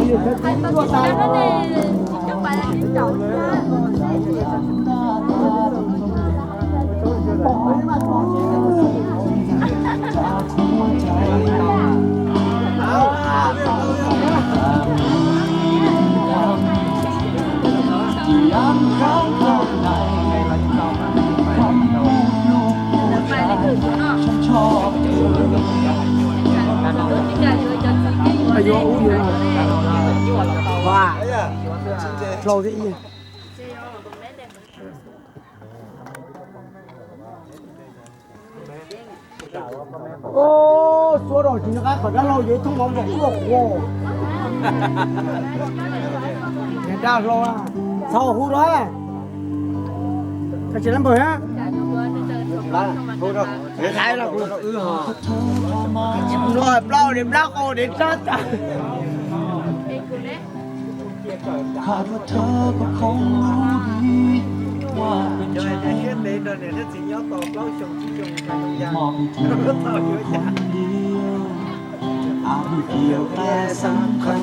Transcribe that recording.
ตัวตายก็เลยจะไปแล้วกินเก่าเลยอายุอู้อยู่ว่าเราที่อีโอ้说到今天还好像老爷通往我过活，人家说啊，炒胡来，他只能不行。để thấy là rồi bao điểm đắc ô đến chếtขาดว่าเธอก็คงรู้ดีว่าเป็นฉันมองให้เธอคนเดียวอาจเกี่ยวแต่สำคัญ